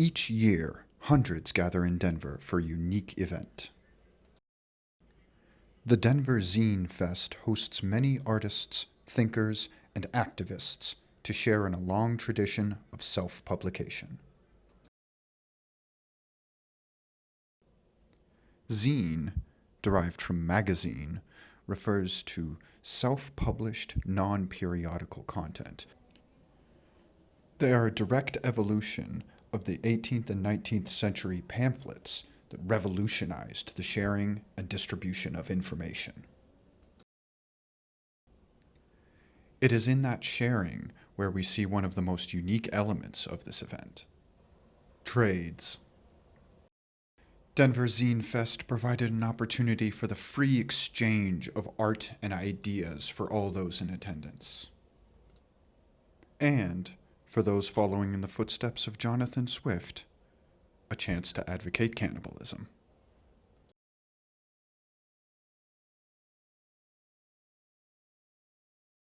Each year, hundreds gather in Denver for a unique event. The Denver Zine Fest hosts many artists, thinkers, and activists to share in a long tradition of self-publication. Zine, derived from magazine, refers to self-published, non-periodical content. They are a direct evolution of the 18th and 19th century pamphlets that revolutionized the sharing and distribution of information. It is in that sharing where we see one of the most unique elements of this event: trades. Denver Zine Fest provided an opportunity for the free exchange of art and ideas for all those in attendance. And, for those following in the footsteps of Jonathan Swift, a chance to advocate cannibalism.